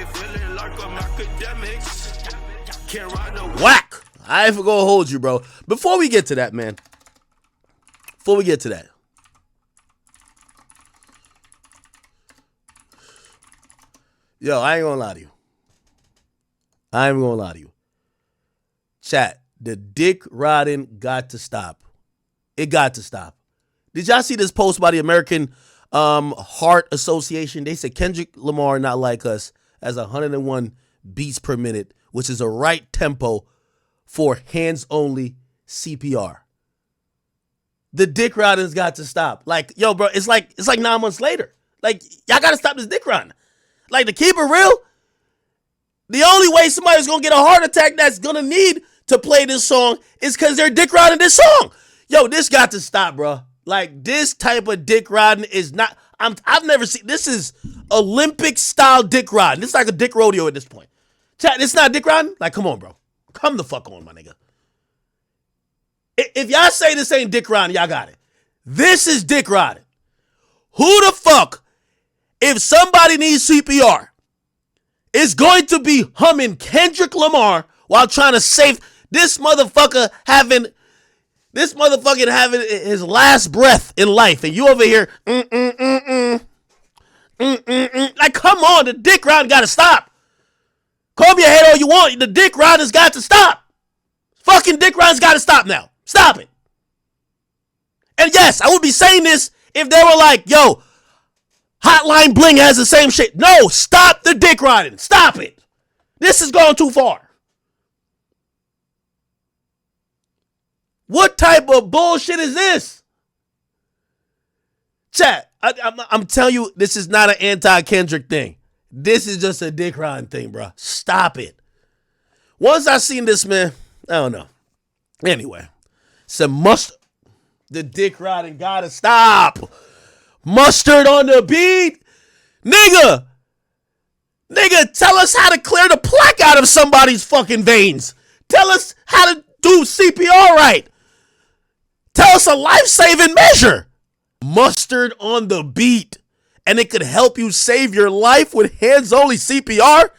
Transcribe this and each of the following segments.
feeling like I'm Akademiks. Can't ride no whack. I ain't gonna hold you, bro. Before we get to that, man. Before we get to that. Yo, I ain't gonna lie to you. I ain't gonna lie to you. Chat, the dick riding got to stop. It got to stop. Did y'all see this post by the American Heart Association? They said Kendrick Lamar, not like us, has 101 beats per minute, which is a right tempo for hands-only CPR. The dick riding's got to stop. Like, yo, bro, it's like 9 months later. Like, y'all gotta stop this dick riding. Like, to keep it real, the only way somebody's gonna get a heart attack that's gonna need to play this song is because they're dick riding this song. Yo, this got to stop, bro. Like, this type of dick riding is not, I've never seen, this is Olympic style dick riding. This is like a dick rodeo at this point. Chat, it's not dick riding? Like, come on, bro. Come the fuck on, my nigga. If y'all say this ain't dick riding, y'all got it. This is dick riding. Who the fuck, if somebody needs CPR, is going to be humming Kendrick Lamar while trying to save this motherfucker having his last breath in life, and you over here, like, come on, the dick riding gotta stop. Comb your head all you want, the dick riding's got to stop. Fucking dick riding's gotta stop now. Stop it. And yes, I would be saying this if they were like, yo, Hotline Bling has the same shit. No, stop the dick riding. Stop it. This is going too far. What type of bullshit is this? Chat, I'm telling you, this is not an anti-Kendrick thing. This is just a dick riding thing, bro. Stop it. Once I seen this, man, I don't know. Anyway, the dick riding gotta stop. Mustard on the beat. Nigga, tell us how to clear the plaque out of somebody's fucking veins. Tell us how to do CPR right. Tell us a life-saving measure. Mustard on the beat. And it could help you save your life with hands-only CPR.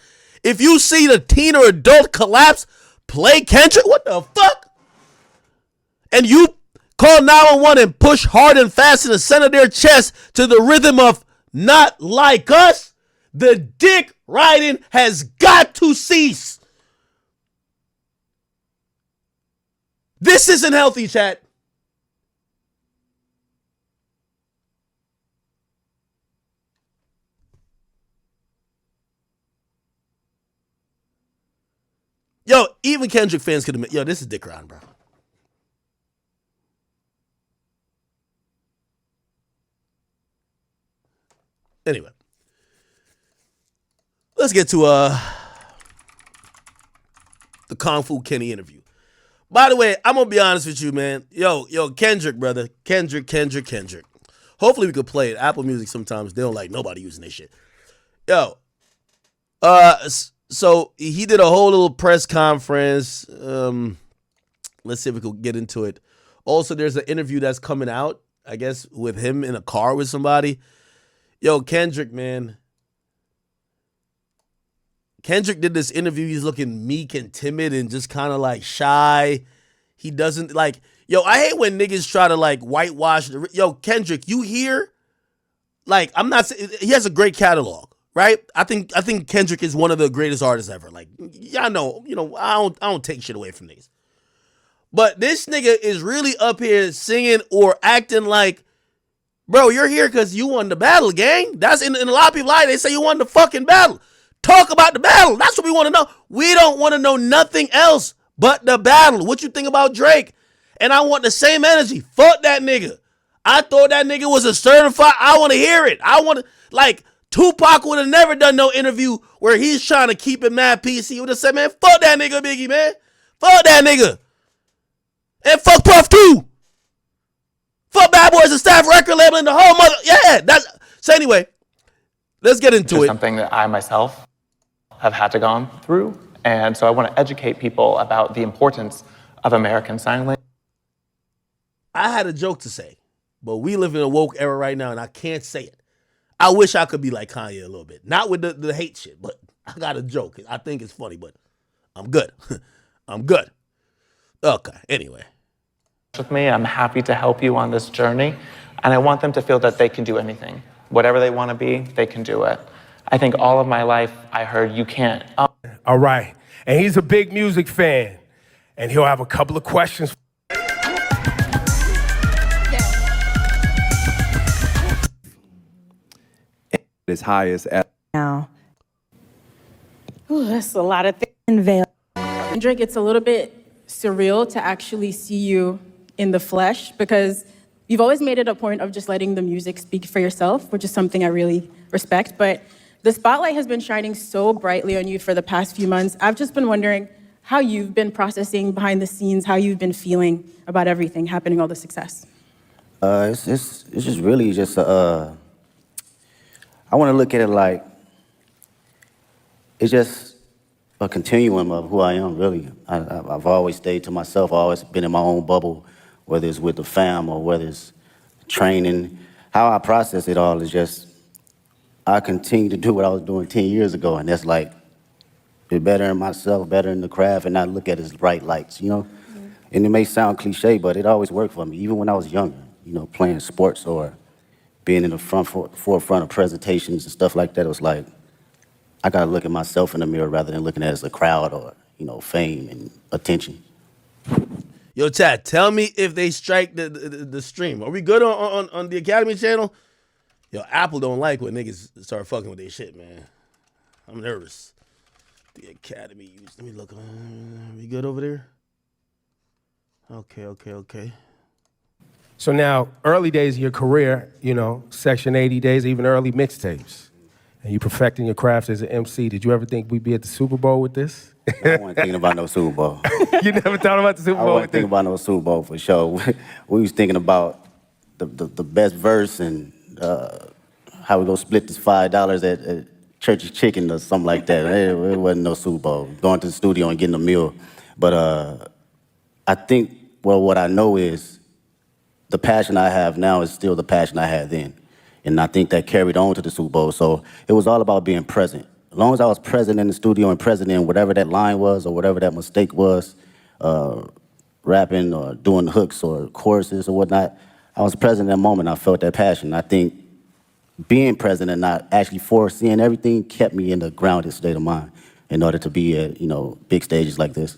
If you see the teen or adult collapse, play Kendrick. What the fuck? And you call 911 and push hard and fast in the center of their chest to the rhythm of Not Like Us. The dick riding has got to cease. This isn't healthy, chat. Yo, even Kendrick fans could admit, yo, this is dick riding, bro. Anyway, let's get to the Kung Fu Kenny interview. By the way, I'm gonna be honest with you, man. Yo, Kendrick, brother. Kendrick. Hopefully we could play it. Apple Music sometimes they don't like nobody using this shit. Yo, so he did a whole little press conference. Let's see if we could get into it. Also, there's an interview that's coming out, I guess, with him in a car with somebody. Yo, Kendrick, man. Kendrick did this interview. He's looking meek and timid and just kind of like shy. He doesn't like, yo, I hate when niggas try to like whitewash. Yo, Kendrick, you here? Like, I'm not saying, he has a great catalog, right? I think Kendrick is one of the greatest artists ever. Like, y'all know, I don't take shit away from these. But this nigga is really up here singing or acting like, bro, you're here because you won the battle, gang. That's in a lot of people lie. They say you won the fucking battle. Talk about the battle. That's what we want to know. We don't want to know nothing else but the battle. What you think about Drake? And I want the same energy. Fuck that nigga. I thought that nigga was a certified. I want to hear it. I want to, like, Tupac would have never done no interview where he's trying to keep it mad PC. He would have said, man, fuck that nigga, Biggie, man. Fuck that nigga. And fuck Puff too. Fuck Bad Boys and Staff record label and the whole mother. Yeah, that's, so anyway, let's get into it. Something that I myself have had to go through. And so I want to educate people about the importance of American Sign Language. I had a joke to say, but we live in a woke era right now and I can't say it. I wish I could be like Kanye a little bit. Not with the hate shit, but got a joke. I think it's funny, but I'm good. I'm good. Okay, anyway. With me, I'm happy to help you on this journey. And I want them to feel that they can do anything. Whatever they want to be, they can do it. I think all of my life, I heard you can't. All right. And he's a big music fan. And he'll have a couple of questions. As high as now. Ooh, that's a lot of things in veil. Kendrick, it's a little bit surreal to actually see you in the flesh because you've always made it a point of just letting the music speak for yourself, which is something I really respect. But the spotlight has been shining so brightly on you for the past few months. I've just been wondering how you've been processing behind the scenes, how you've been feeling about everything happening, all the success. It's just really just I want to look at it like it's just a continuum of who I am, really. I've always stayed to myself. I've always been in my own bubble, whether it's with the fam or whether it's training. How I process it all is just I continue to do what I was doing 10 years ago, and that's like be better in myself, better in the craft, and not look at it as bright lights, you know? Mm-hmm. And it may sound cliche, but it always worked for me, even when I was younger, you know, playing sports or being in the forefront of presentations and stuff like that. It was like, I gotta look at myself in the mirror rather than looking at it as a crowd or, you know, fame and attention. Yo, chat, tell me if they strike the stream. Are we good on the Academy channel? Yo, Apple don't like when niggas start fucking with their shit, man. I'm nervous. The Academy use. Let me look. We good over there? Okay. So now, early days of your career, you know, Section 80 days, even early mixtapes, and you perfecting your craft as an MC. Did you ever think we'd be at the Super Bowl with this? I wasn't thinking about no Super Bowl. You never thought about the Super Bowl? I wasn't thinking about no Super Bowl for sure. We was thinking about the best verse and how we gonna split this $5 at Church's Chicken or something like that. It wasn't no Super Bowl. Going to the studio and getting a meal. But I think, well, what I know is the passion I have now is still the passion I had then. And I think that carried on to the Super Bowl. So it was all about being present. As long as I was present in the studio and present in whatever that line was or whatever that mistake was, rapping or doing hooks or choruses or whatnot, I was present in that moment. I felt that passion. I think being present and not actually foreseeing everything kept me in the grounded state of mind in order to be at, you know, big stages like this.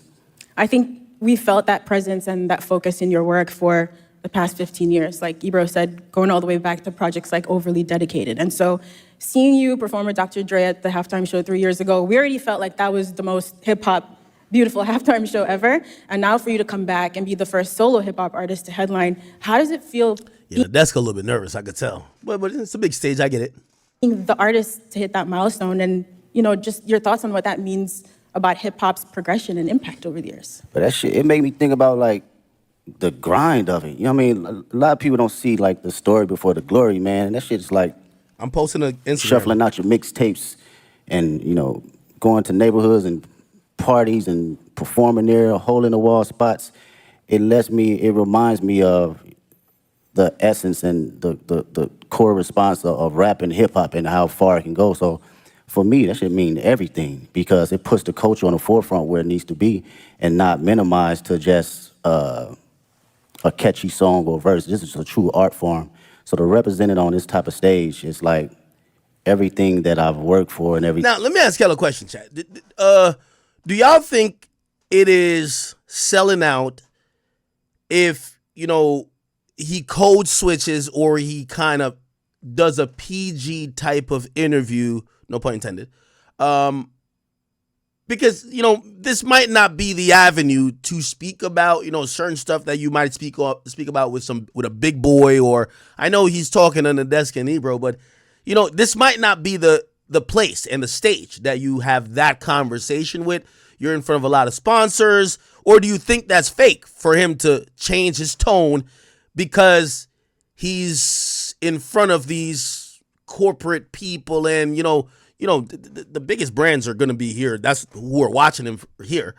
I think we felt that presence and that focus in your work for the past 15 years. Like Ebro said, going all the way back to projects like Overly Dedicated. And so seeing you perform with Dr. Dre at the halftime show 3 years ago, we already felt like that was the most hip-hop, beautiful halftime show ever. And now for you to come back and be the first solo hip-hop artist to headline, how does it feel? Yeah, Nadeska a little bit nervous, I could tell. But it's a big stage, I get it. Being the artist to hit that milestone and, you know, just your thoughts on what that means about hip-hop's progression and impact over the years. But that shit, it made me think about, like, the grind of it. You know what I mean? A lot of people don't see, like, the story before the glory, man. And that shit's like... I'm posting an Instagram. Shuffling out your mixtapes and, you know, going to neighborhoods and parties and performing there, hole-in-the-wall spots. It reminds me of the essence and the core response of rap and hip-hop and how far it can go. So for me, that should mean everything because it puts the culture on the forefront where it needs to be and not minimized to just a catchy song or verse. This is a true art form. So to represent it on this type of stage is like everything that I've worked for and everything. Now, let me ask y'all a question, chat. Do y'all think it is selling out if, you know, he code switches or he kind of does a PG type of interview, no pun intended, because, you know, this might not be the avenue to speak about, you know, certain stuff that you might speak about with a big boy, or I know he's talking on the desk and Ebro, but, you know, this might not be the place and the stage that you have that conversation with. You're in front of a lot of sponsors, or do you think that's fake for him to change his tone because he's in front of these corporate people and, you know, the biggest brands are going to be here. That's who are watching him here.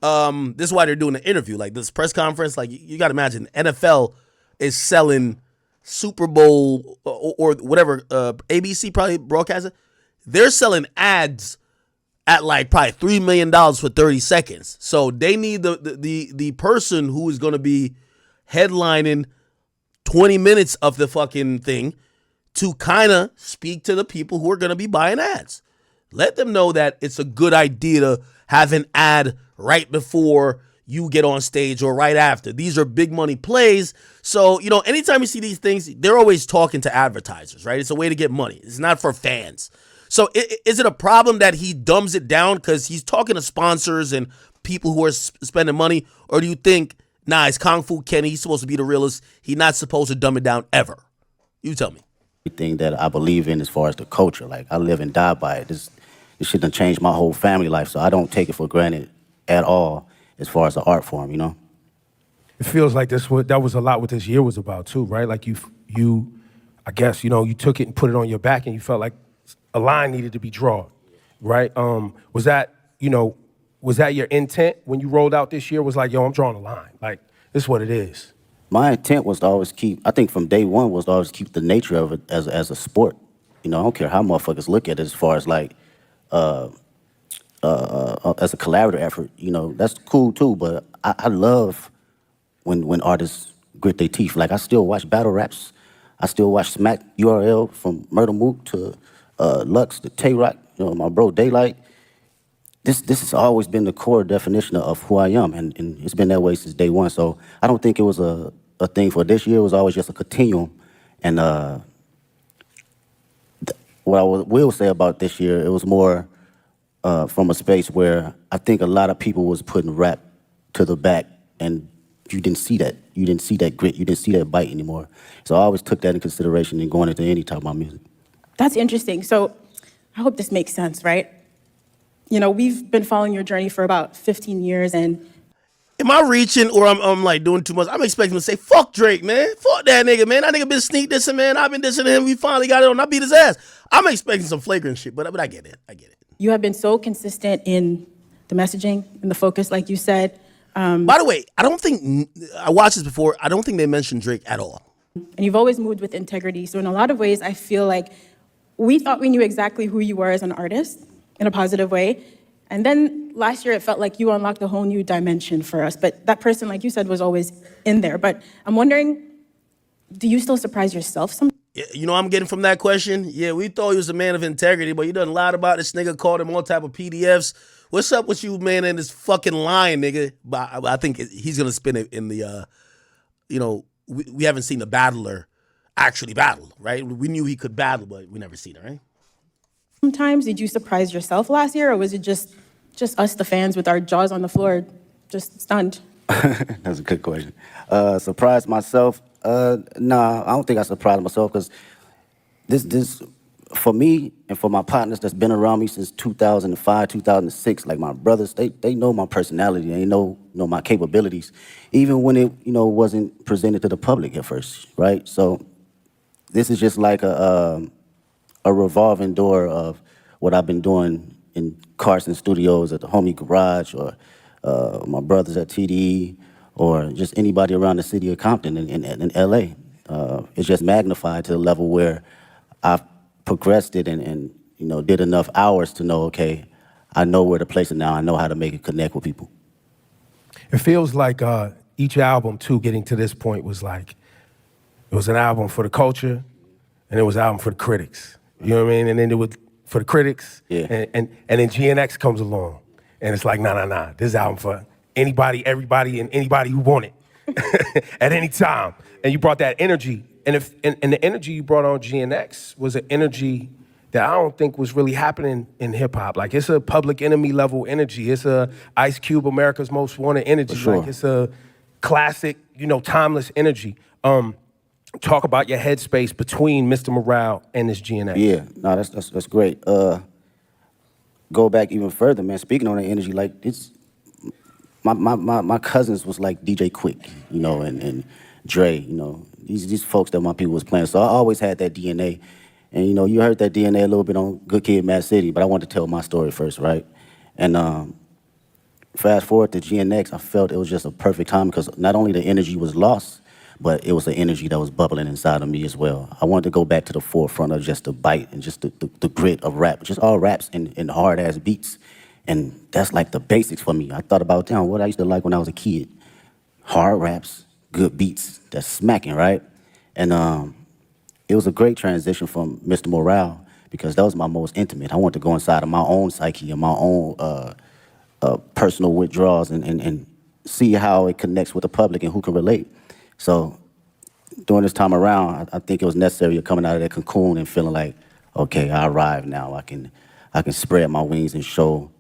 This is why they're doing the interview. Like this press conference, like you got to imagine NFL is selling Super Bowl or whatever, ABC probably broadcast it. They're selling ads at like probably $3 million for 30 seconds. So they need the person who is going to be headlining 20 minutes of the fucking thing to kind of speak to the people who are going to be buying ads. Let them know that it's a good idea to have an ad right before you get on stage or right after. These are big money plays. So, you know, anytime you see these things, they're always talking to advertisers, right? It's a way to get money. It's not for fans. So is it a problem that he dumbs it down because he's talking to sponsors and people who are spending money? Or do you think, nah, it's Kung Fu Kenny, he's supposed to be the realest, he's not supposed to dumb it down ever? You tell me. Thing that I believe in as far as the culture. Like, I live and die by it. This shit done changed my whole family life, so I don't take it for granted at all as far as the art form, you know? It feels like that was a lot what this year was about too, right? Like you, I guess, you know, you took it and put it on your back and you felt like a line needed to be drawn, right? Was that your intent when you rolled out this year? Was like, yo, I'm drawing a line. Like, this is what it is. My intent was to always keep, I think from day one was to always keep the nature of it as a sport. You know, I don't care how motherfuckers look at it as far as like, as a collaborative effort, you know, that's cool too, but I love when artists grit their teeth. Like, I still watch battle raps. I still watch Smack URL from Murder Mook to Lux to Tay-Rock, you know, my bro Daylight. This has always been the core definition of who I am, and it's been that way since day one. So I don't think it was a thing for this year. It was always just a continuum. And what I will say about this year, it was more from a space where I think a lot of people was putting rap to the back, and you didn't see that. You didn't see that grit. You didn't see that bite anymore. So I always took that in consideration in going into any type of my music. That's interesting. So I hope this makes sense, right? You know, we've been following your journey for about 15 years, and am I reaching or I'm like doing too much? I'm expecting him to say, fuck Drake, man. Fuck that nigga, man. That nigga been sneak dissing, man. I've been dissing him. We finally got it on. I beat his ass. I'm expecting some flagrant shit, but I get it. I get it. you have been so consistent in the messaging and the focus, like you said. By the way, I watched this before. I don't think they mentioned Drake at all. And you've always moved with integrity. So in a lot of ways, I feel like we thought we knew exactly who you were as an artist in a positive way. And then last year, it felt like you unlocked a whole new dimension for us. But that person, like you said, was always in there. But I'm wondering, do you still surprise yourself sometimes? You know what I'm getting from that question? Yeah, we thought he was a man of integrity, but you done lied about this nigga, called him all type of PDFs. What's up with you, man, and this fucking lying, nigga? But I think he's going to spin it in the, we haven't seen the battler actually battle, right? We knew he could battle, but we never seen it, right? Sometimes, did you surprise yourself last year, or was it just us, the fans, with our jaws on the floor, just stunned? That's a good question. Surprised myself? Nah, I don't think I surprised myself, because this, for me and for my partners that's been around me since 2005, 2006, like my brothers, they know my personality, they know my capabilities, even when it wasn't presented to the public at first, right? So this is just like a revolving door of what I've been doing in Carson Studios, at the Homie Garage, or my brothers at TDE, or just anybody around the city of Compton in LA. It's just magnified to the level where I've progressed it and did enough hours to know, okay, I know where to place it now. I know how to make it connect with people. It feels like each album, too, getting to this point was like, it was an album for the culture, and it was an album for the critics. You know what I mean? And then it was for the critics, yeah. and then GNX comes along, and it's like, nah. This album for anybody, everybody, and anybody who want it at any time. And you brought that energy, and the energy you brought on GNX was an energy that I don't think was really happening in hip hop. Like, it's a Public Enemy level energy. It's a Ice Cube, America's Most Wanted energy. For sure. Like, it's a classic, timeless energy. Talk about your headspace between Mr. Morale and this GNX. Yeah, no, that's great. Go back even further, man. Speaking on the energy, like, it's my cousins was like DJ Quick, and Dre, these folks that my people was playing. So I always had that DNA. And you heard that DNA a little bit on Good Kid, Mad City, but I want to tell my story first, right? And fast forward to GNX, I felt it was just a perfect time, because not only the energy was lost, but it was an energy that was bubbling inside of me as well. I wanted to go back to the forefront of just the bite and just the grit of rap, just all raps and hard-ass beats. And that's like the basics for me. I thought about, damn, what I used to like when I was a kid. Hard raps, good beats, that's smacking, right? And it was a great transition from Mr. Morale because that was my most intimate. I wanted to go inside of my own psyche and my own personal withdrawals and see how it connects with the public and who can relate. So during this time around, I think it was necessary coming out of that cocoon and feeling like, okay, I arrived now. I can spread my wings and show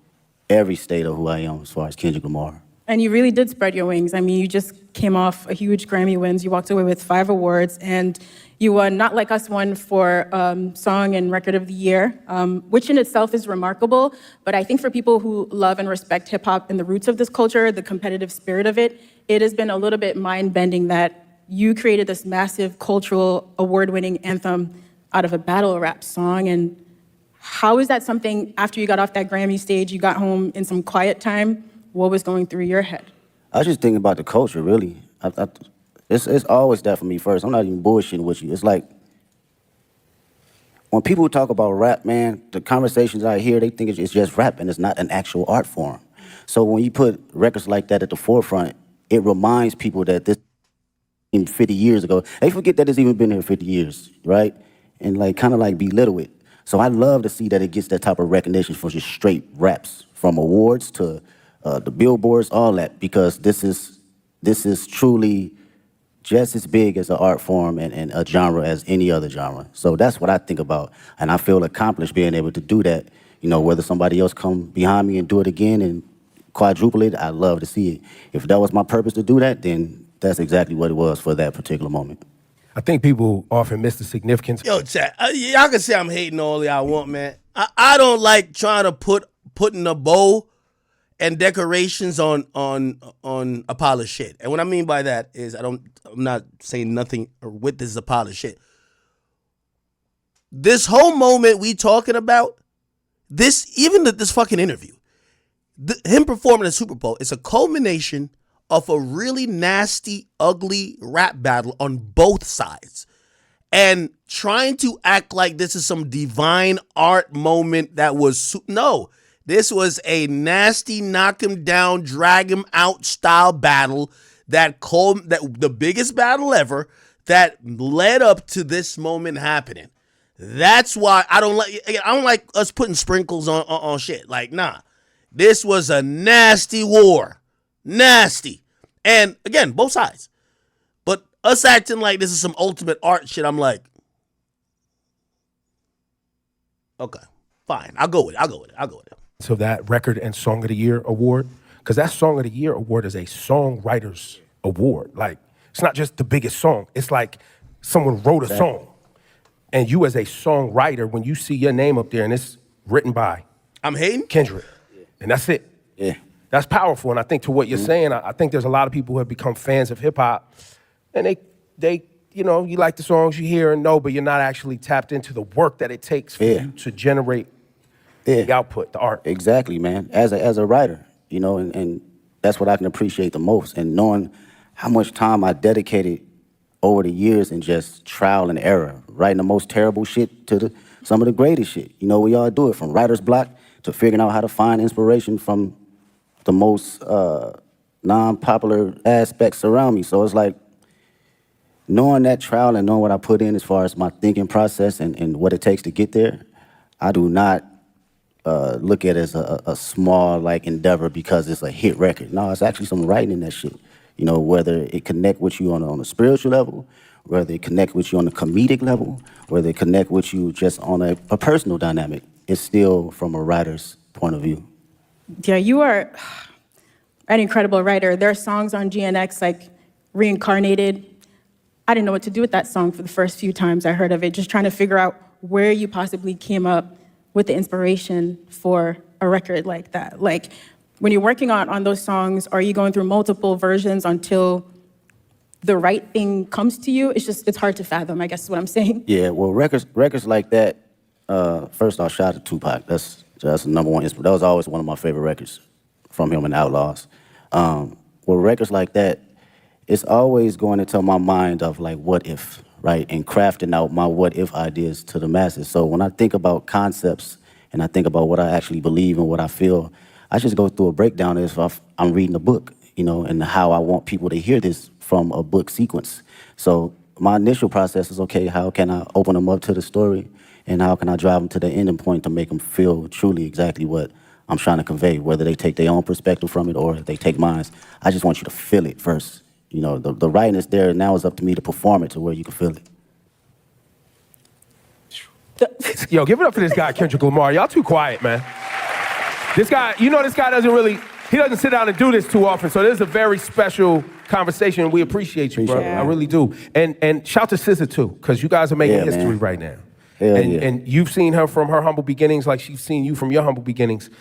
every state of who I am as far as Kendrick Lamar. And you really did spread your wings. I mean, you just came off a huge Grammy wins. You walked away with 5 awards, and you won Not Like Us won for Song and Record of the Year, which in itself is remarkable. But I think for people who love and respect hip hop and the roots of this culture, the competitive spirit of it, it has been a little bit mind-bending that you created this massive cultural award-winning anthem out of a battle rap song. And how is that something, after you got off that Grammy stage, you got home in some quiet time, what was going through your head? I was just thinking about the culture, really. It's always that for me first. I'm not even bullshitting with you. It's like, when people talk about rap, man, the conversations I hear, they think it's just rap and it's not an actual art form. So when you put records like that at the forefront, it reminds people that this 50 years ago, they forget that it's even been here 50 years, right? And like kind of like belittle it. So I love to see that it gets that type of recognition for just straight raps, from awards to the billboards, all that, because this is truly just as big as an art form and a genre as any other genre. So that's what I think about, and I feel accomplished being able to do that. You know, whether somebody else come behind me and do it again and quadruple it, I love to see it. If that was my purpose to do that, then that's exactly what it was for that particular moment. I think people often miss the significance. Yo, chat, y'all can say I'm hating all y'all want, man. I don't like trying to putting a bow and decorations on a pile of shit. And what I mean by that is I'm not saying nothing with this is a pile of shit. This whole moment we talking about, this fucking interview, him performing at Super Bowl, is a culmination of a really nasty, ugly rap battle on both sides. And trying to act like this is some divine art moment that was, no. This was a nasty, knock him down, drag him out style battle that the biggest battle ever that led up to this moment happening. That's why I don't like us putting sprinkles on shit. Like, nah. This was a nasty war. Nasty. And again, both sides. But us acting like this is some ultimate art shit, I'm like, okay, fine. I'll go with it. Of that Record and Song of the Year award, because that Song of the Year award is a songwriter's award. Like, it's not just the biggest song. It's like someone wrote a song. And you as a songwriter, when you see your name up there and it's written by I'm hating Kendrick, and that's it. Yeah. That's powerful. And I think to what you're saying, I think there's a lot of people who have become fans of hip hop, and they you know, you like the songs you hear and know, but you're not actually tapped into the work that it takes for you to generate the output, the art. Exactly, man. As a writer, you know, and that's what I can appreciate the most. And knowing how much time I dedicated over the years in just trial and error, writing the most terrible shit to some of the greatest shit. You know, we all do it, from writer's block to figuring out how to find inspiration from the most non-popular aspects around me. So it's like, knowing that trial and knowing what I put in as far as my thinking process and what it takes to get there, I do not look at it as a small like endeavor because it's a hit record. No, it's actually some writing in that shit. You know, whether it connect with you on a spiritual level, whether it connect with you on a comedic level, whether it connect with you just on a personal dynamic, it's still from a writer's point of view. Yeah, you are an incredible writer. There are songs on GNX like Reincarnated. I didn't know what to do with that song for the first few times I heard of it, just trying to figure out where you possibly came up with the inspiration for a record like that. Like, when you're working on those songs, are you going through multiple versions until the right thing comes to you? It's hard to fathom, I guess is what I'm saying. Yeah, well, records like that, first off, shout out to Tupac. That's the number one. That was always one of my favorite records from him and Outlaws. Well, records like that, it's always going into my mind of like, what if, right? And crafting out my what if ideas to the masses. So when I think about concepts and I think about what I actually believe and what I feel, I just go through a breakdown as if I'm reading a book, you know, and how I want people to hear this from a book sequence. So my initial process is, okay, how can I open them up to the story? And how can I drive them to the ending point to make them feel truly exactly what I'm trying to convey, whether they take their own perspective from it or they take mine. I just want you to feel it first. You know, the writing is there, and now it's up to me to perform it to where you can feel it. Yo, give it up for this guy, Kendrick Lamar. Y'all too quiet, man. This guy, you know, this guy he doesn't sit down and do this too often, so this is a very special conversation, and we appreciate you, bro. Appreciate it. I really do. And shout to SZA, too, because you guys are making history man. right now. Hell and, yeah. and you've seen her from her humble beginnings like she's seen you from your humble beginnings.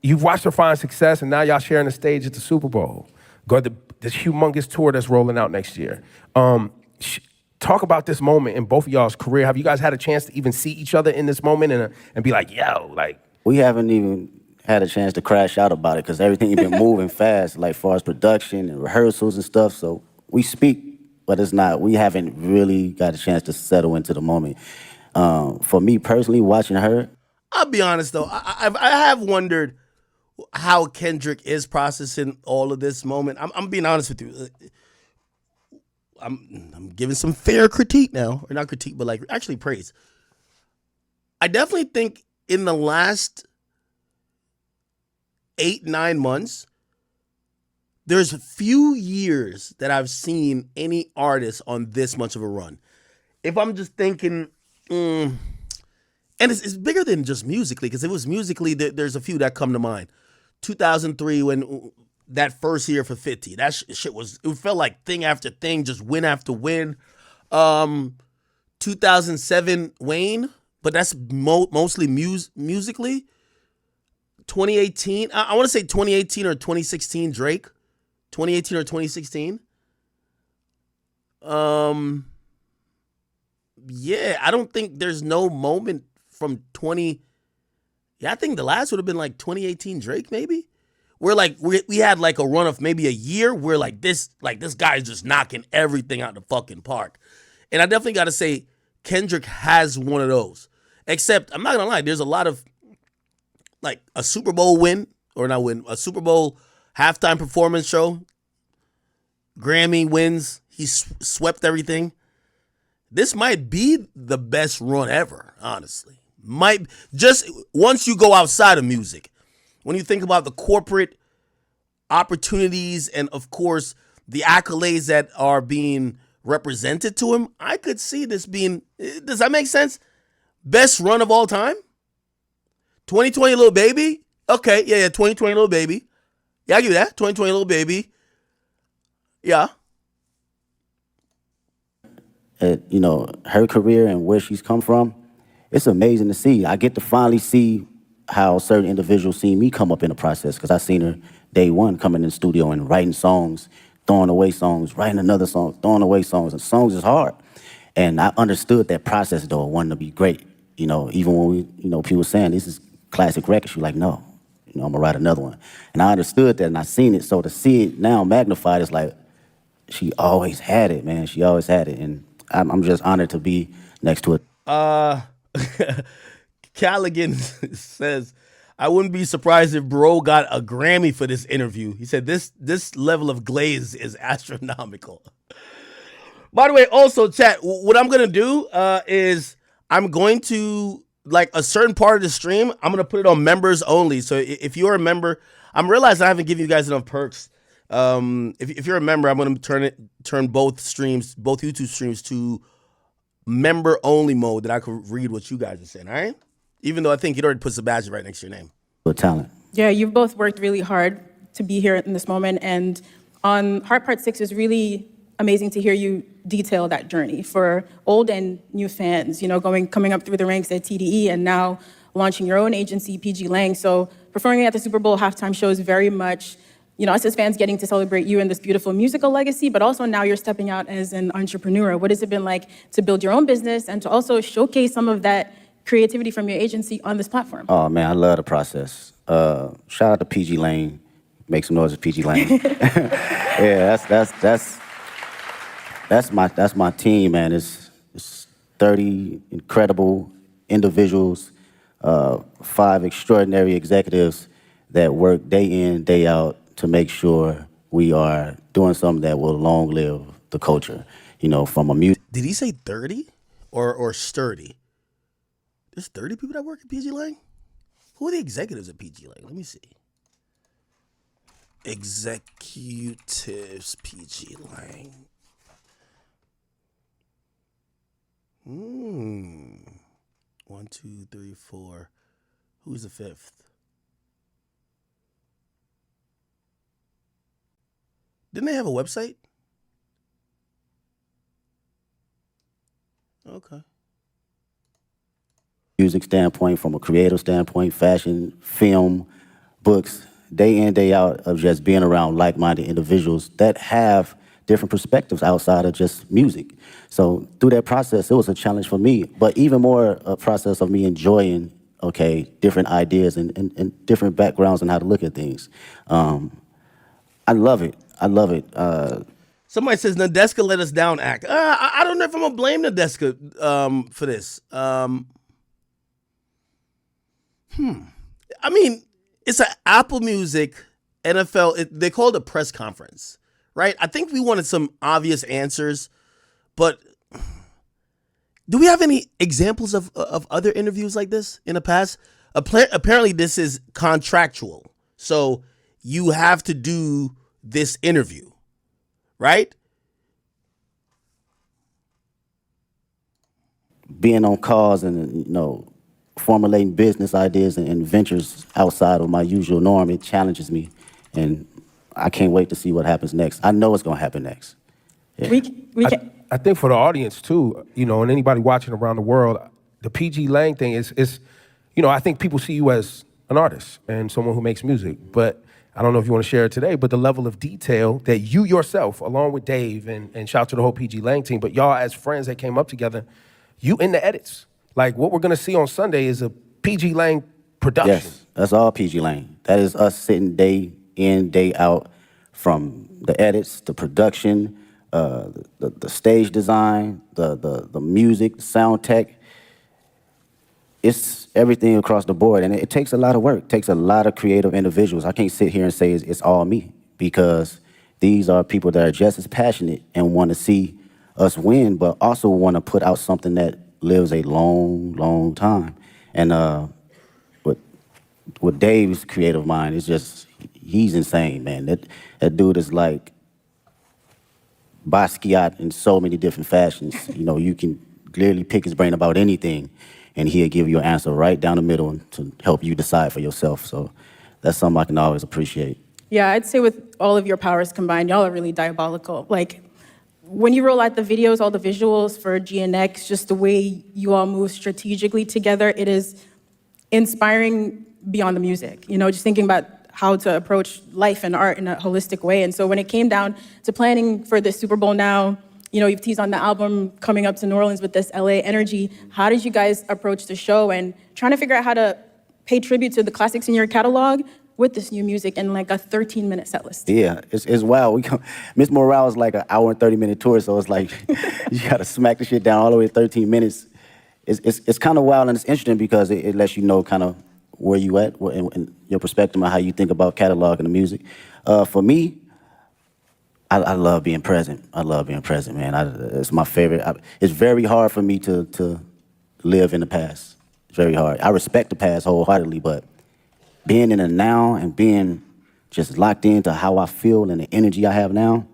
You've watched her find success, and now y'all sharing the stage at the Super Bowl. Go to this humongous tour that's rolling out next year. Talk about this moment in both of y'all's career. Have you guys had a chance to even see each other in this moment and be like, yo, like? We haven't even had a chance to crash out about it because everything been moving fast, like far as production and rehearsals and stuff. So we speak, but we haven't really got a chance to settle into the moment. For me personally, watching her. I'll be honest though, I have wondered how Kendrick is processing all of this moment. I'm being honest with you. I'm giving some fair critique now, or not critique, but like actually praise. I definitely think in the last 8-9 months, there's few years that I've seen any artist on this much of a run. If I'm just thinking, and it's bigger than just musically, because it was musically, there's a few that come to mind. 2003, when that first year for 50, that shit it felt like thing after thing, just win after win. 2007, Wayne, but that's mostly musically. 2018, I want to say 2018 or 2016, Drake. 2018 or 2016. Yeah, I don't think there's no moment from 20. Yeah, I think the last would have been like 2018 Drake, maybe. Where like we had like a run of maybe a year where like this guy is just knocking everything out the fucking park. And I definitely got to say Kendrick has one of those. Except I'm not gonna lie, there's a lot of like a Super Bowl win, or not win, a Super Bowl halftime performance show. Grammy wins. He swept everything. This might be the best run ever, honestly. Might just once you go outside of music. When you think about the corporate opportunities and, of course, the accolades that are being represented to him, I could see this being, does that make sense? Best run of all time? 2020 Little Baby? Okay, yeah, 2020 Little Baby. Yeah, I'll give you that. 2020 Little Baby. Yeah. You know, her career and where she's come from, it's amazing to see. I get to finally see how certain individuals see me come up in the process, because I seen her day one coming in the studio and writing songs, throwing away songs, writing another song, throwing away songs, and songs is hard. And I understood that process, though, wanting to be great. You know, even when people were saying, this is classic record, she was like, no, I'm gonna write another one. And I understood that, and I seen it, so to see it now magnified, it's like, she always had it, man, she always had it, and I'm just honored to be next to it. Callaghan says, I wouldn't be surprised if bro got a Grammy for this interview. He said this level of glaze is astronomical. By the way, also, chat, what I'm going to do is I'm going to, like, a certain part of the stream, I'm going to put it on members only. So if you're a member, I'm realizing I haven't given you guys enough perks. If you're a member, I'm going to turn both YouTube streams to member only mode, that I could read what you guys are saying, all right? Even though I think it already puts a badge right next to your name. With talent. Yeah, you've both worked really hard to be here in this moment. And on Heart Part 6 is really amazing to hear you detail that journey for old and new fans, coming up through the ranks at TDE and now launching your own agency, PG Lang. So performing at the Super Bowl halftime show is very much, us as fans getting to celebrate you and this beautiful musical legacy, but also now you're stepping out as an entrepreneur. What has it been like to build your own business and to also showcase some of that creativity from your agency on this platform? Oh, man, I love the process. Shout out to PG Lang. Make some noise with PG Lang. Yeah, that's my team, man. It's 30 incredible individuals, 5 extraordinary executives that work day in, day out to make sure we are doing something that will long live the culture. You know, from a music. Did he say 30 or sturdy? There's 30 people that work at PG Lang? Who are the executives at PG Lang? Let me see. Executives PG Lang. 1, 2, 3, 4. Who's the 5th? Didn't they have a website? Okay. Music standpoint, from a creative standpoint, fashion, film, books, day in, day out of just being around like-minded individuals that have different perspectives outside of just music. So through that process, it was a challenge for me, but even more a process of me enjoying, different ideas and different backgrounds and how to look at things. I love it. Somebody says Nadeska let us down act. I don't know if I'm going to blame Nadeska for this. I mean, it's an Apple Music NFL. They call it a press conference, right? I think we wanted some obvious answers, but do we have any examples of other interviews like this in the past? Apparently, this is contractual, so you have to do this interview, right? Being on calls and, formulating business ideas and ventures outside of my usual norm, it challenges me. And I can't wait to see what happens next. I know it's going to happen next. Yeah. I think for the audience too, and anybody watching around the world, the PG Lang thing is I think people see you as an artist and someone who makes music, but I don't know if you want to share it today, but the level of detail that you yourself, along with Dave, and shout out to the whole PG Lang team, but y'all as friends that came up together, you in the edits. Like what we're gonna see on Sunday is a PG Lang production. Yes, that's all PG Lang. That is us sitting day in, day out, from the edits, the production, the stage design, the music, the sound tech. It's everything across the board, and it takes a lot of work. It takes a lot of creative individuals. I can't sit here and say it's all me, because these are people that are just as passionate and want to see us win, but also want to put out something that lives a long, long time. And with Dave's creative mind, it's just, he's insane, man. That dude is like Basquiat in so many different fashions. You can clearly pick his brain about anything, and he'll give you an answer right down the middle to help you decide for yourself. So that's something I can always appreciate. Yeah, I'd say with all of your powers combined, y'all are really diabolical. Like, when you roll out the videos, all the visuals for GNX, just the way you all move strategically together, it is inspiring beyond the music. Just thinking about how to approach life and art in a holistic way. And so when it came down to planning for the Super Bowl now, you've teased on the album coming up to New Orleans with this LA energy. How did you guys approach the show and trying to figure out how to pay tribute to the classics in your catalog with this new music and like a 13-minute set list? Yeah, it's wild. Miss Morale is like an hour and 30-minute tour, so it's like you gotta smack the shit down all the way to 13 minutes. It's kind of wild, and it's interesting because it lets you know kind of where you at and your perspective on how you think about catalog and the music. For me, I love being present. I love being present, man. It's my favorite. It's very hard for me to live in the past. It's very hard. I respect the past wholeheartedly, but being in the now and being just locked into how I feel and the energy I have now,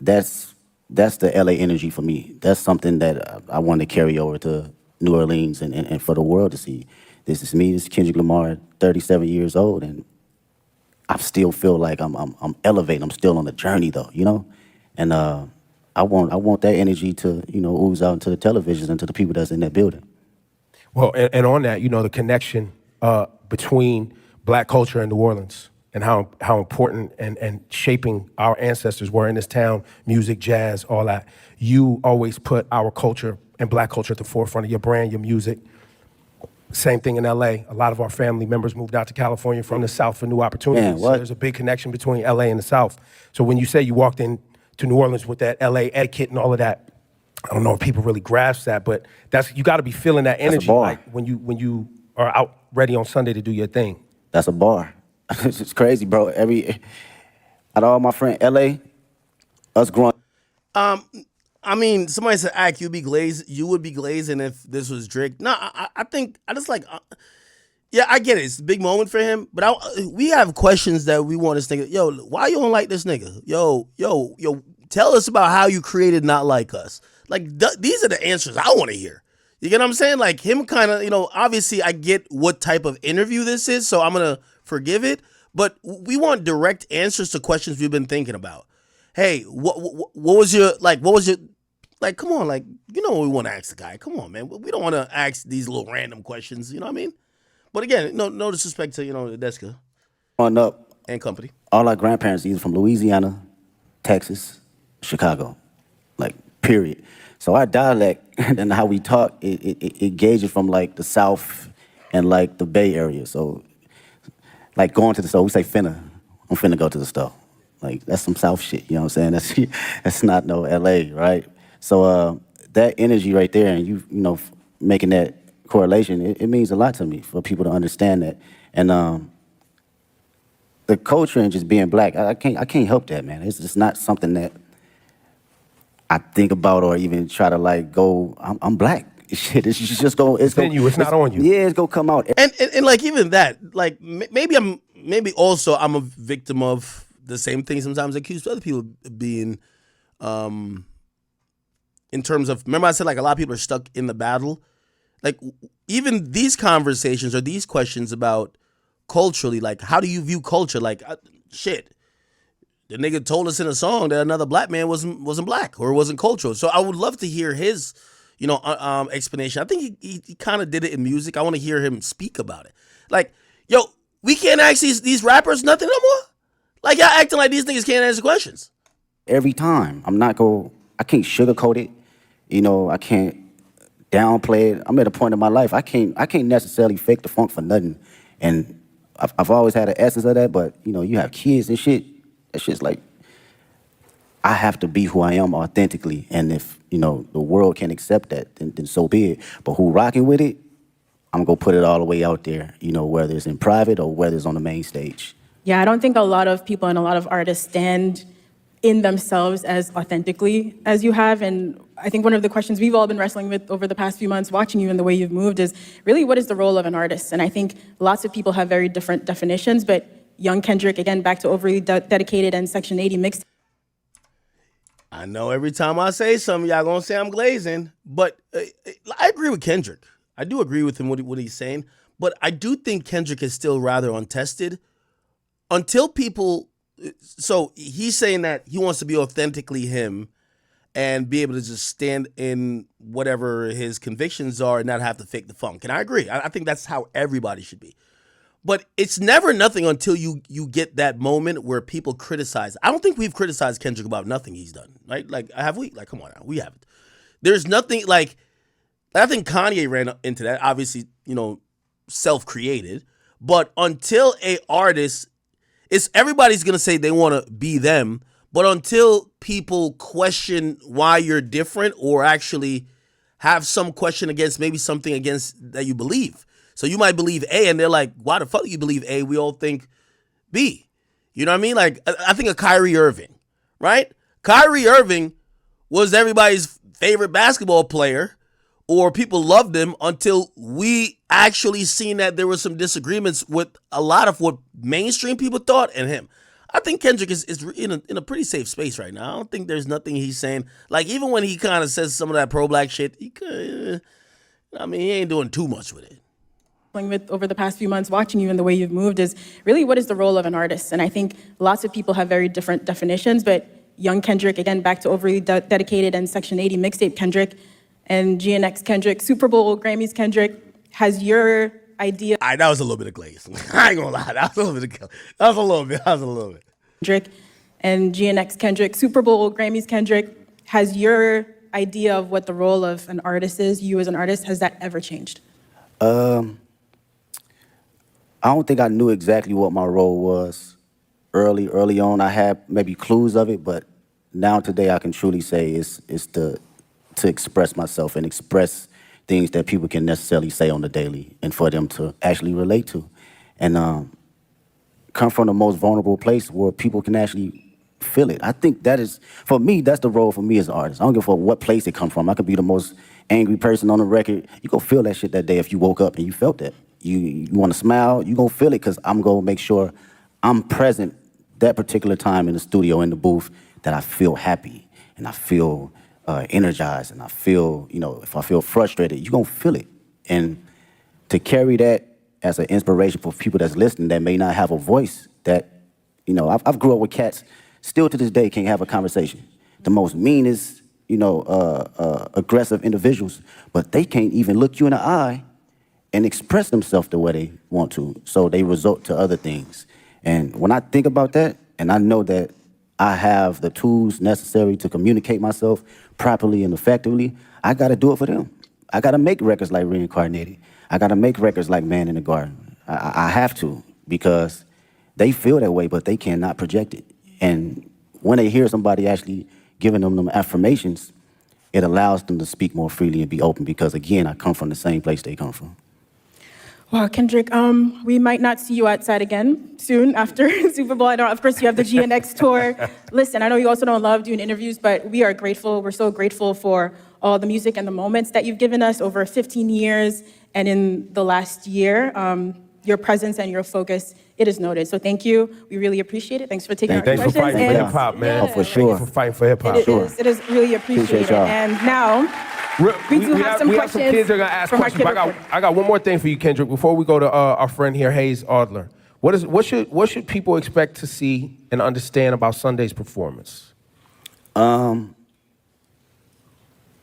that's the LA energy for me. That's something that I want to carry over to New Orleans and for the world to see. This is me, this is Kendrick Lamar, 37 years old, and I still feel like I'm elevating. I'm still on the journey though, And I want that energy to, ooze out into the televisions and to the people that's in that building. Well, and on that, the connection between Black culture and New Orleans and how important and shaping our ancestors were in this town, music, jazz, all that. You always put our culture and Black culture at the forefront of your brand, your music. Same thing in LA. A lot of our family members moved out to California from the South for new opportunities. Man, what? So there's a big connection between LA and the South. So when you say you walked in to New Orleans with that LA etiquette and all of that, I don't know if people really grasp that, but you got to be feeling that energy bar. like when you are out ready on Sunday to do your thing. That's a bar. It's just crazy, bro. Out of all my friends, LA, us growing. I mean, somebody said, "Ack, you would be glazing if this was Drake." No, I think I just like. Yeah, I get it. It's a big moment for him, but we have questions that we want to think. Yo, why you don't like this nigga? Yo, tell us about how you created Not Like Us. Like these are the answers I want to hear. You get what I'm saying? Like him, kind of. Obviously, I get what type of interview this is, so I'm gonna forgive it. But we want direct answers to questions we've been thinking about. Hey, what was your come on, what we want to ask the guy. Come on, man. We don't want to ask these little random questions, you know what I mean? But again, no disrespect to, Nadeska Growing up, and company. all our grandparents either from Louisiana, Texas, Chicago, period. So our dialect and how we talk, it gauges from the South and the Bay Area. So going to the store, we say finna. I'm finna go to the store. That's some South shit, you know what I'm saying? That's not no LA, right? So that energy right there, and you making that correlation, it means a lot to me for people to understand that. And the culture and just being black, I can't help that, man. It's just not something that I think about or even try to go. I'm black. Shit, it's just go. It's not on you. Yeah, it's gonna come out. And even that, maybe I'm a victim of the same thing sometimes I accuse other people of being, in terms of, remember I said a lot of people are stuck in the battle? Even these conversations or these questions about culturally, how do you view culture? Shit, the nigga told us in a song that another black man wasn't black or wasn't cultural. So I would love to hear his, explanation. I think he kind of did it in music. I want to hear him speak about it. Yo, we can't ask these rappers nothing no more? Y'all acting like these niggas can't answer questions. Every time, I can't sugarcoat it. I can't downplay it. I'm at a point in my life, I can't necessarily fake the funk for nothing. And I've always had an essence of that, but you have kids and shit. That shit's I have to be who I am authentically. And if, the world can't accept that, then so be it. But who rocking with it, I'm gonna put it all the way out there, whether it's in private or whether it's on the main stage. Yeah, I don't think a lot of people and a lot of artists stand in themselves as authentically as you have. And I think one of the questions we've all been wrestling with over the past few months, watching you and the way you've moved, is really what is the role of an artist? And I think lots of people have very different definitions, but young Kendrick, again, back to Overly Dedicated and Section 80 mixed. I know every time I say something, y'all gonna say I'm glazing, but I agree with Kendrick. I do agree with him what he's saying, but I do think Kendrick is still rather untested until people. So he's saying that he wants to be authentically him and be able to just stand in whatever his convictions are and not have to fake the funk. And I agree. I think that's how everybody should be. But it's never nothing until you get that moment where people criticize. I don't think we've criticized Kendrick about nothing he's done, right? Have we? Come on now. We haven't. There's nothing I think Kanye ran into that, obviously, self-created. But until a artist, everybody's going to say they want to be them, but until people question why you're different or actually have some question against maybe something against that you believe. So you might believe A, and they're like, why the fuck do you believe A? We all think B. You know what I mean? I think of Kyrie Irving, right? Kyrie Irving was everybody's favorite basketball player, or people loved him until we actually seen that there were some disagreements with a lot of what mainstream people thought and him. I think Kendrick is in a pretty safe space right now. I don't think there's nothing he's saying. Even when he kind of says some of that pro-black shit, he ain't doing too much with it. With over the past few months, watching you and the way you've moved, is really what is the role of an artist? And I think lots of people have very different definitions, but young Kendrick, again, back to Overly Dedicated and Section 80 mixtape Kendrick, and GNX Kendrick, Superbowl Grammys Kendrick, has your idea... that was a little bit of glaze. I ain't gonna lie, that was a little bit. Kendrick, and GNX Kendrick, Superbowl Grammys Kendrick, has your idea of what the role of an artist is, you as an artist, has that ever changed? I don't think I knew exactly what my role was early on. I had maybe clues of it, but now today I can truly say it's to express myself and express things that people can necessarily say on the daily and for them to actually relate to. And come from the most vulnerable place where people can actually feel it. I think that is, for me, that's the role for me as an artist. I don't give a fuck what place it comes from. I could be the most angry person on the record. You gonna feel that shit that day if you woke up and you felt that. You wanna smile, you gonna feel it because I'm gonna make sure I'm present that particular time in the studio, in the booth, that I feel happy and I feel energized and I feel, if I feel frustrated, you gonna feel it. And to carry that as an inspiration for people that's listening that may not have a voice, that, I've grew up with cats, still to this day can't have a conversation. The most meanest, aggressive individuals, but they can't even look you in the eye and express themselves the way they want to, so they resort to other things. And when I think about that, and I know that I have the tools necessary to communicate myself properly and effectively, I gotta do it for them. I gotta make records like Reincarnated. I gotta make records like Man in the Garden. I have to, because they feel that way, but they cannot project it. And when they hear somebody actually giving them affirmations, it allows them to speak more freely and be open, because again, I come from the same place they come from. Wow, Kendrick, we might not see you outside again soon after Super Bowl. I know, of course, you have the GNX tour. Listen, I know you also don't love doing interviews, but we are grateful. We're so grateful for all the music and the moments that you've given us over 15 years. And in the last year, your presence and your focus, it is noted. So thank you. We really appreciate it. Thanks for taking our questions. Thanks for fighting for hip-hop, man. Oh, for sure. Thank you for fighting for hip-hop. It is really appreciated. y'all. And now, we have some kids that are gonna ask questions. But I got one more thing for you, Kendrick. Before we go to our friend here, Hayes Adler. What should people expect to see and understand about Sunday's performance?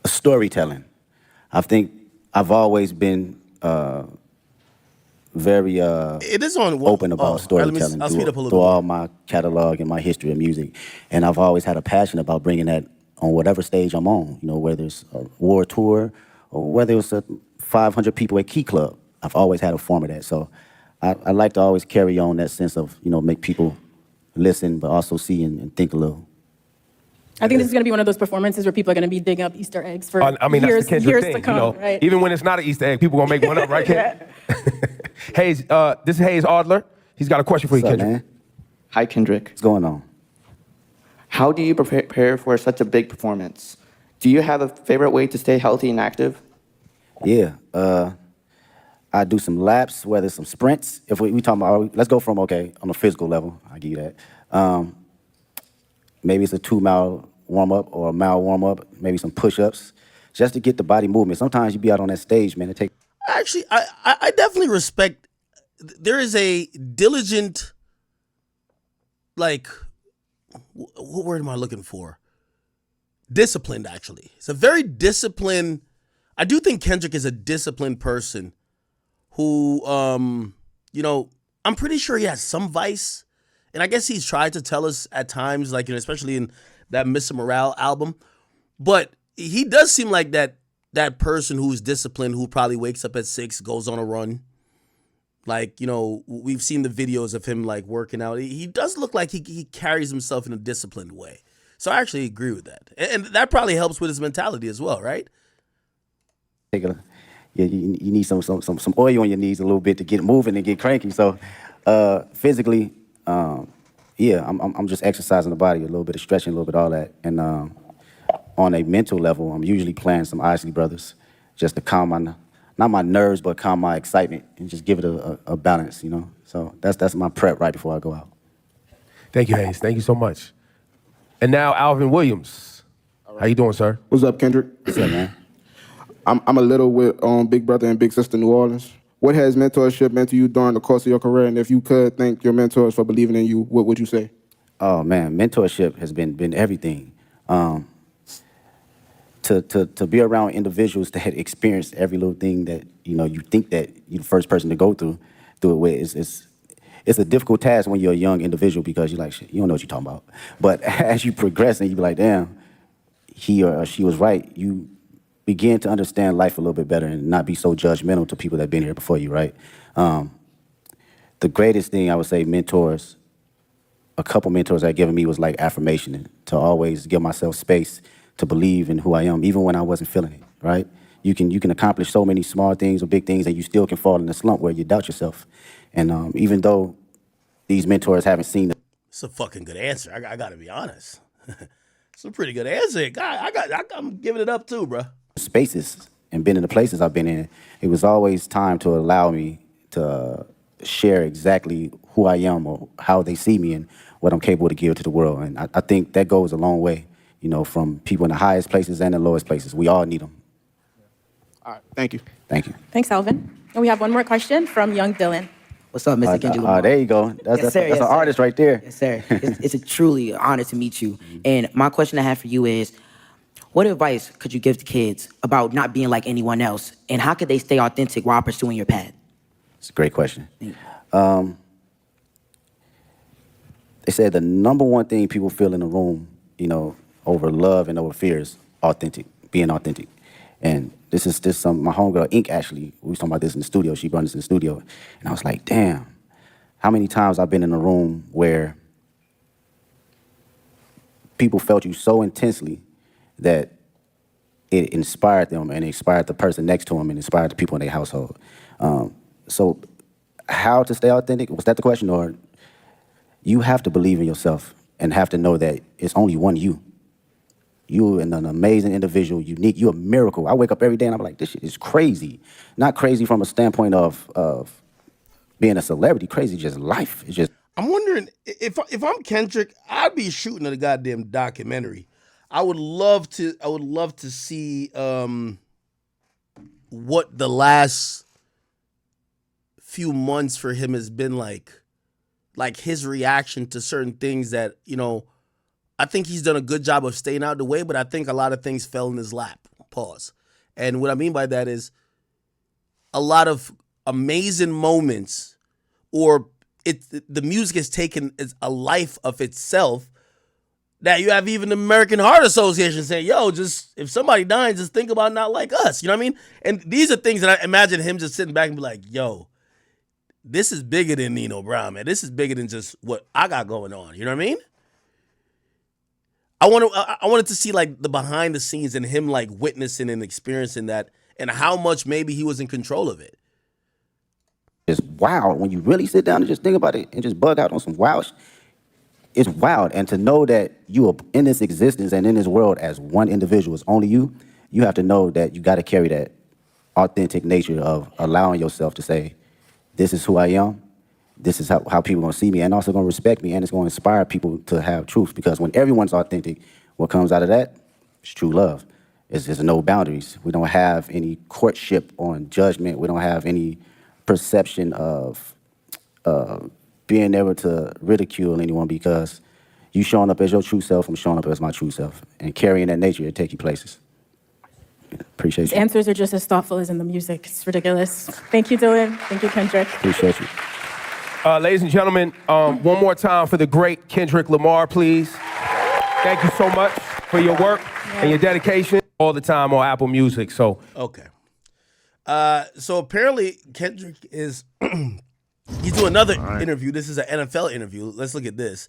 Storytelling. I think I've always been very It is on open about storytelling I'll speed up a through little bit. all my catalog and my history of music. And I've always had a passion about bringing that on whatever stage I'm on, whether it's a war tour or whether it's a 500 people at Key Club. I've always had a form of that. So I like to always carry on that sense of, make people listen, but also see and think a little. I think this is going to be one of those performances where people are going to be digging up Easter eggs for That's the Kendrick years thing, to come. Right? Even when it's not an Easter egg, people gonna make one up, right, Ken? Hayes, this is Hayes Adler. He's got a question for you, What's up, Kendrick. man? Hi, Kendrick. What's going on? How do you prepare for such a big performance? Do you have a favorite way to stay healthy and active? Yeah, I do some laps, whether it's some sprints. If we talking about, let's go from, on a physical level, I'll give you that. Maybe it's a 2-mile warm-up or a mile warm-up, maybe some push-ups, just to get the body movement. Sometimes you be out on that stage, man, it takes. Actually, I definitely respect. There is a diligent, what word am I looking for? Disciplined, actually. It's a very disciplined. I do think Kendrick is a disciplined person who, I'm pretty sure he has some vice. And I guess he's tried to tell us at times, especially in that Mr. Morale album. But he does seem like that person who's disciplined, who probably wakes up at 6, goes on a run. We've seen the videos of him working out. He does look like he carries himself in a disciplined way. So I actually agree with that. And that probably helps with his mentality as well, right? You need some oil on your knees a little bit to get moving and get cranky. So physically, I'm just exercising the body, a little bit of stretching, a little bit of all that. And on a mental level, I'm usually playing some Isley Brothers just to calm not my nerves, but calm my excitement and just give it a balance, So that's my prep right before I go out. Thank you, Hayes. Thank you so much. And now Alvin Williams. How you doing, sir? What's up, Kendrick? What's up, man? I'm a little with Big Brother and Big Sister New Orleans. What has mentorship meant to you during the course of your career? And if you could thank your mentors for believing in you, what would you say? Oh man, mentorship has been everything. To be around individuals that had experienced every little thing that you think that you're the first person to go through it with, it's a difficult task when you're a young individual, because you're like, shit, you don't know what you're talking about. But as you progress and you be like, damn, he or she was right, you begin to understand life a little bit better and not be so judgmental to people that have been here before you, right? The greatest thing I would say mentors, a couple mentors that given me was like affirmation, and to always give myself space to believe in who I am, even when I wasn't feeling it, right? You can accomplish so many small things or big things, and you still can fall in a slump where you doubt yourself. And even though these mentors haven't seen the It's a fucking good answer. I gotta be honest. It's a pretty good answer. God, I'm giving it up too, bro. spaces and been in the places I've been in, it was always time to allow me to share exactly who I am or how they see me and what I'm capable to give to the world. And I think that goes a long way, you know, from people in the highest places and the lowest places. We all need them. All right, thank you. Thank you. Thanks, Alvin. And we have one more question from young Dylan. What's up, Mr. Kendrick Lamar? There you go. That's an artist right there. Yes, sir. It's a truly honor to meet you. And my question I have for you is, what advice could you give to kids about not being like anyone else? And how could they stay authentic while pursuing your path? It's a great question. They said the number one thing people feel in the room, you know, over love and over fear is authentic, being authentic. And this is some, my homegirl, Ink, actually, we was talking about this in the studio. She brought this in the studio. And I was like, damn, how many times I've been in a room where people felt you so intensely that it inspired them and inspired the person next to them and inspired the people in their household. So how to stay authentic? Was that the question? Or you have to believe in yourself and have to know that it's only one you. You're an amazing individual, unique. You're a miracle. I wake up every day and I'm like, this shit is crazy. Not crazy from a standpoint of being a celebrity. Crazy, just life. It's just. I'm wondering if I'm Kendrick, I'd be shooting a goddamn documentary. I would love to see what the last few months for him has been like his reaction to certain things that, you know, I think he's done a good job of staying out of the way, but I think a lot of things fell in his lap. Pause. And what I mean by that is a lot of amazing moments, or the music has taken a life of itself. That you have even the American Heart Association saying, yo, just if somebody dying, just think about not like us. You know what I mean? And these are things that I imagine him just sitting back and be like, yo, this is bigger than Nino Brown, man. This is bigger than just what I got going on. You know what I mean? I wanted to see like the behind the scenes and him like witnessing and experiencing that and how much maybe he was in control of it. It's wild when you really sit down and just think about it and just bug out on some wild shit. It's wild. And to know that you are in this existence and in this world as one individual, it's only you, you have to know that you got to carry that authentic nature of allowing yourself to say, this is who I am. This is how people are going to see me and also going to respect me, and it's going to inspire people to have truth, because when everyone's authentic, what comes out of that is true love. There's no boundaries. We don't have any courtship on judgment. We don't have any perception of being able to ridicule anyone, because you showing up as your true self, I'm showing up as my true self, and carrying that nature to take you places. Appreciate you. His answers are just as thoughtful as in the music. It's ridiculous. Thank you, Dylan. Thank you, Kendrick. Appreciate you. Ladies and gentlemen, one more time for the great Kendrick Lamar, please. Thank you so much for your work and your dedication all the time on Apple Music. So okay. So apparently Kendrick is he's doing another interview. This is an NFL interview. Let's look at this.